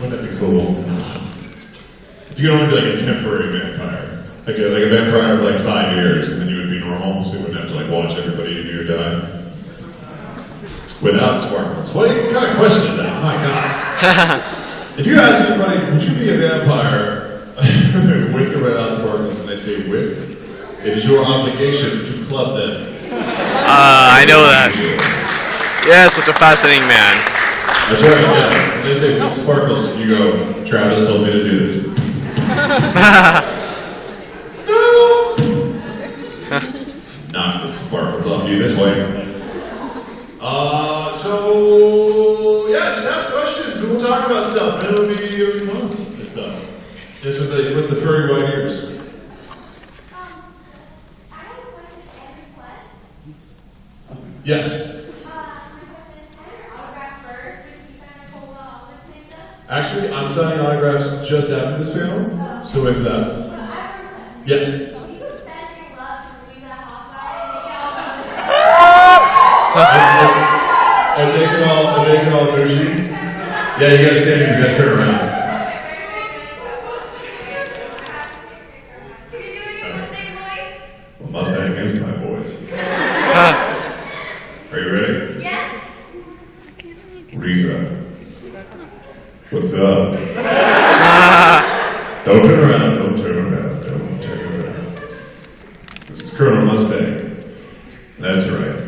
Wouldn't that be cool? If you could only be like a temporary vampire. Like a vampire for like 5 years, and then you would be normal, so you wouldn't have to like watch everybody you knew die. Without sparkles. What kind of question is that? My God. If you ask anybody, would you be a vampire with or without sparkles, and they say with, it is your obligation to club them. I know that. Yeah, such a fascinating man. That's right, yeah. They say with sparkles, and you go, Travis told me to do this. Knock the sparkles off you this way. So yeah, just ask questions and we'll talk about stuff. And it'll be fun and stuff. Just with the furry white ears. I have a question and request. Yes. Actually, I'm signing autographs just after this panel. So wait for that. Yes. And make it all bougie. Yeah, you gotta stand here, you gotta turn around. Well, Mustang is my voice. Are you ready? Yes. Riza. What's up? Don't turn around, don't turn around, don't turn around. This is Colonel Mustang. That's right.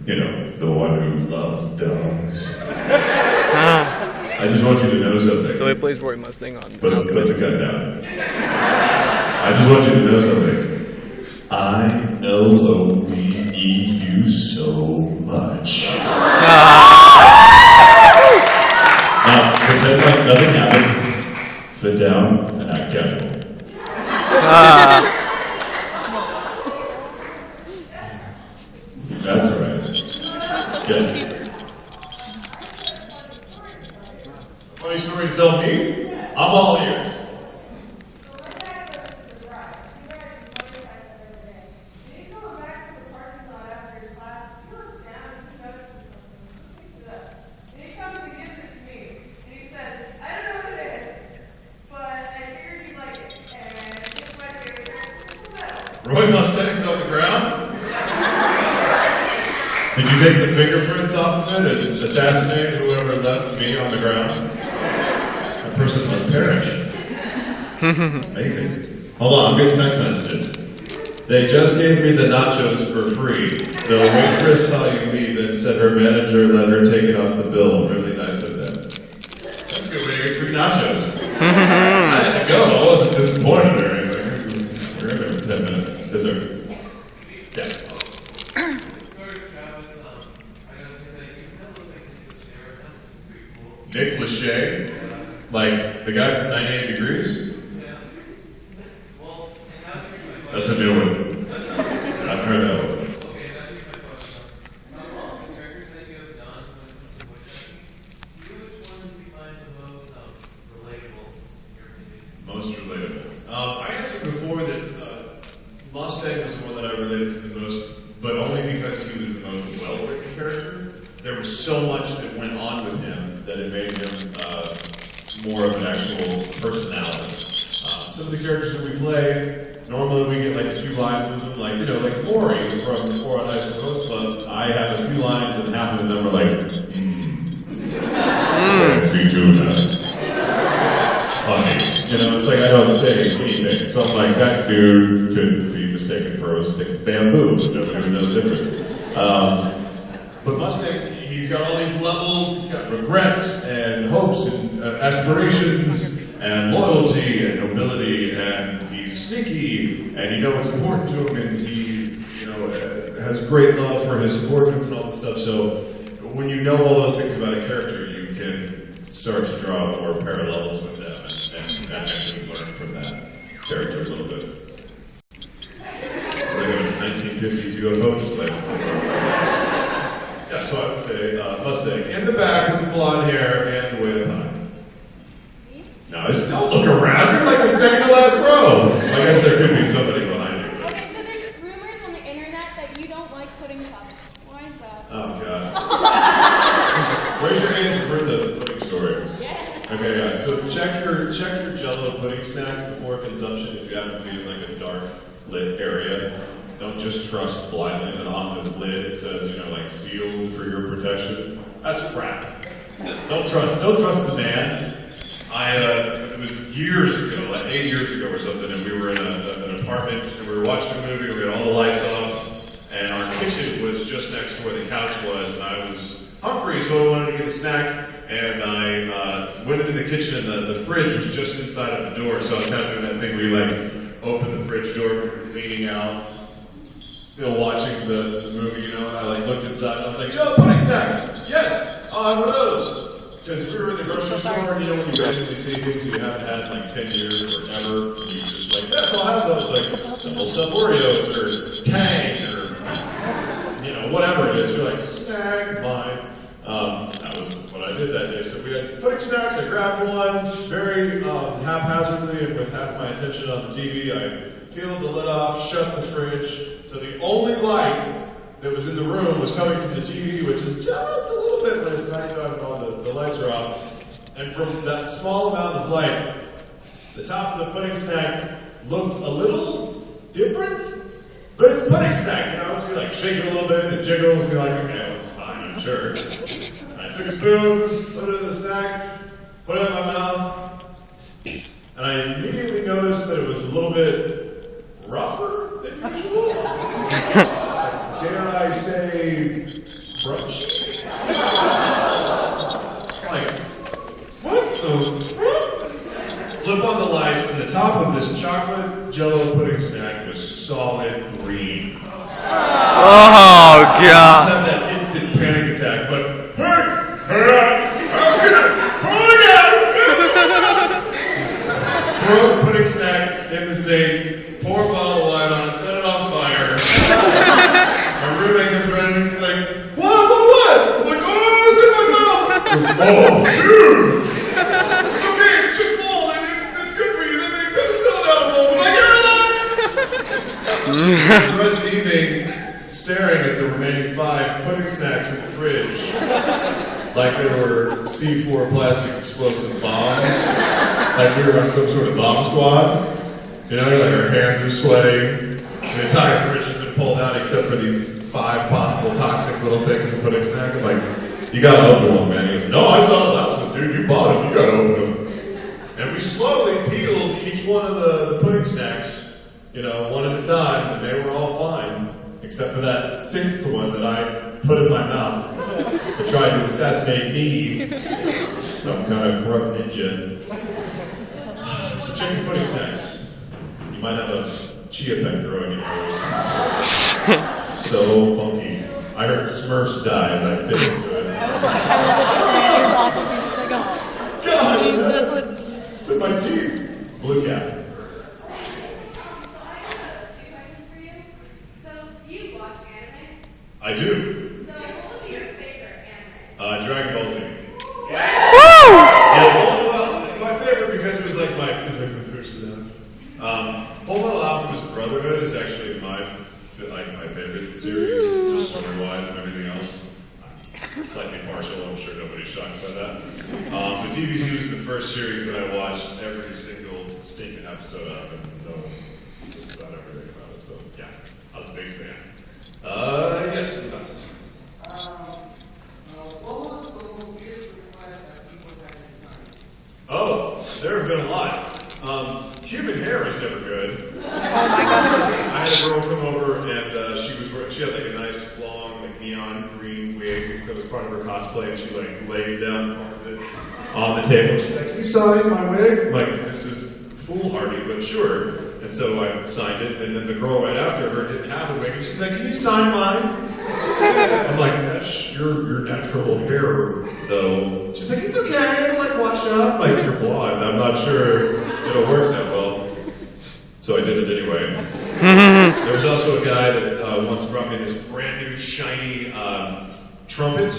You know, the one who loves dogs. I just want you to know something. So he plays Roy Mustang on Put the gun down. I just want you to know something. I love you so much. Now, pretend like nothing happened. Sit down and act casual. That's right. Yes. Funny story to tell me? I'm all ears. Roy Mustang's on the ground? Did you take the fingerprints off of it and assassinate whoever left me on the ground? That person must perish. Amazing. Hold on, I'm getting text messages. They just gave me the nachos for free. The waitress saw you leave and said her manager let her take it off the bill. Really nice of them. That's a good way to get free nachos. I had to go. I wasn't disappointed or anything. We're in there for 10 minutes. Yes, sir. Yeah. Nick Lachey? Like the guy from 98 Degrees? That's a new one. I've heard that one. Most relatable. I answered before that Mustang was the one that I related to the most, but only because he was the most well-written character. There was so much that went on with him that it made him more of an actual personality. Some of the characters that we play, normally we get like a few lines with them, like, you know, like Maury from Four on Ice Coast Club. I have a few lines and half of them are like, fancy tuna. Funny. You know, it's like I don't say anything. So I'm like, that dude could be mistaken for a stick of bamboo, but nobody would know the difference. But Mustang, he's got all these levels, he's got regrets and hopes and aspirations and loyalty and nobility, and he's sneaky, and you know what's important to him, and he, you know, has great love for his subordinates and all this stuff. So when you know all those things about a character, you can start to draw more parallels with them and actually learn from that character a little bit. It's like a 1950s UFO just landed somewhere. Yeah, so I would say Mustang in the back with the blonde hair and the way up high. No, just don't look around. You're like the second to last row. I guess there could be somebody behind you. Okay, so there's rumors on the internet that you don't like pudding cups. Why is that? Oh, God. Raise your hand if you've heard the pudding story. Yeah. Okay, yeah. So check your Jell-O pudding snacks before consumption if you happen to be in like a dark lit area. Don't just trust blindly that on the lid it says, like sealed for your protection. That's crap. Don't trust the man. It was years ago, like 8 years ago or something, and we were in an apartment and we were watching a movie and we had all the lights off, and our kitchen was just next to where the couch was, and I was hungry, so I wanted to get a snack, and I went into the kitchen and the fridge was just inside of the door, so I was kind of doing that thing where you like open the fridge door, leaning out, still watching the movie, and I like looked inside and I was like, Joe, pudding snacks! Yes! I'll have one of those! Because we were in the grocery store, and when you randomly see things that you haven't had in like 10 years or ever, and you just like, yes, I'll have those, like double stuffed Oreos or Tang or whatever it is. You're like, snack, mine. That was what I did that day. So we had pudding snacks. I grabbed one very haphazardly and with half my attention on the TV. I peeled the lid off, shut the fridge. So the only light that was in the room was coming from the TV, which is just a little bit when it's nighttime and all the lights are off. And from that small amount of light, the top of the pudding snack looked a little different, but it's a pudding snack, so you like shake it a little bit and it jiggles, and you're like, okay, well, it's fine, I'm sure. And I took a spoon, put it in the snack, put it in my mouth, and I immediately noticed that it was a little bit rougher than usual. Dare I say, crunchy? Like, what the fuck? Flip on the lights, and the top of this chocolate Jell-O pudding snack was solid green. Oh, I God. just had that instant panic attack, but I'm gonna pull it out! Throw the pudding snack in the sink, pour a bottle of wine on it, set it on fire. My roommate comes running and he's like, what? I'm like, oh, it's in my mouth! I was like, oh, dude! It's okay, it's just mold, and it's good for you. They make penicillin out of mold. I'm like, you're the rest of the evening, staring at the remaining 5 pudding snacks in the fridge, like they were C4 plastic explosive bombs, like we were on some sort of bomb squad. You're like, our hands are sweating. The entire fridge has been pulled out except for these 5 possible toxic little things in pudding snack. I'm like, you gotta open one, man. He goes, no, I saw the last one, dude. You bought them. You gotta open them. And we slowly peeled each one of the pudding snacks, one at a time, and they were all fine, except for that 6th one that I put in my mouth that tried to assassinate me, some kind of corrupt ninja. So check your pudding snacks. You might have a chia pet growing in yours. So funky. I heard Smurfs die as I bit into it. God! It's in my teeth. Blue cap. I do. So, what would be your favorite anime? Dragon Ball Z. Woo! Yeah, well, my favorite because it was like the first enough. Full Metal Alchemist Brotherhood is actually my favorite series, just story-wise and everything else. I'm slightly partial, I'm sure nobody's shocked by that. But DBZ was the first series that I watched every single stinking episode of, and know just about everything about it. So yeah, I was a big fan. Yes, glasses. What was the most beautiful request that people had designed? Oh, there have been a lot. Human hair is never good. Oh my God. I had a girl come over and she had like a nice long like neon green wig that was part of her cosplay, and she like laid down part of it on the table. She's like, "Can you sign my wig?" I'm like, this is foolhardy, but sure. And so I signed it, and then the girl right after her didn't have a wig, and she's like, "Can you sign mine?" I'm like, "That's your natural hair, though." She's like, "It's okay, it'll like wash out." I'm like, "You're blonde. I'm not sure it'll work that well." So I did it anyway. There was also a guy that once brought me this brand new shiny trumpet.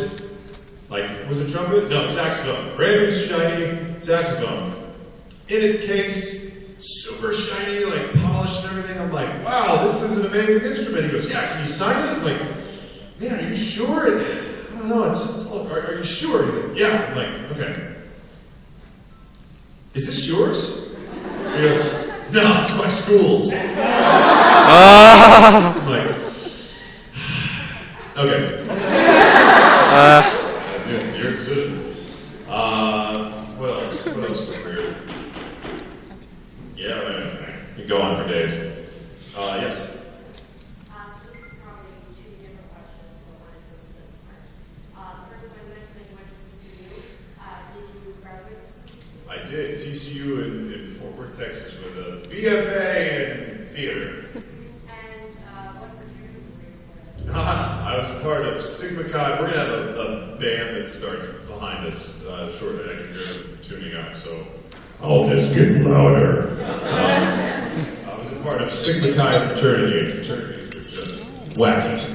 Like, was it trumpet? No, saxophone. Brand new shiny saxophone. In its case, super shiny, like polished and everything. I'm like, wow, this is an amazing instrument. He goes, yeah, can you sign it? I'm like, man, are you sure? I don't know, are you sure? He's like, yeah. I'm like, okay. is this yours? He goes, no, it's my school's. I'm like, okay. It's your decision. What else? What else was weird? Yeah, man. You go on for days. Yes. So this is probably two different questions, but one is sort of split parts. The first one, you mentioned that you went to TCU. Did you graduate? I did. TCU in Fort Worth, Texas, with a BFA in theater. And what fraternity were you part of? I was a part of Sigma Chi. We're going to have a band that starts behind us shortly. I can hear them tuning up, so I'll just get louder. I was a part of Sigma Chi fraternity, and fraternities were just wacky.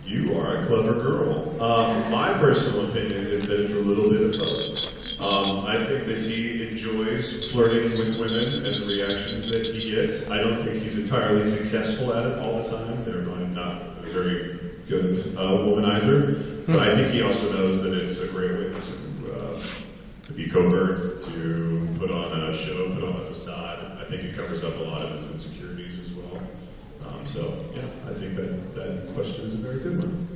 You are a clever girl. My personal opinion is that it's a little bit of both. I think that he enjoys flirting with women and the reactions that he gets. I don't think he's entirely successful at it all the time, thereby not a very good womanizer. But I think he also knows that it's a great way to be covert, to put on a show, put on a facade. I think it covers up a lot of his insecurities as well. So, yeah, I think that question is a very good one.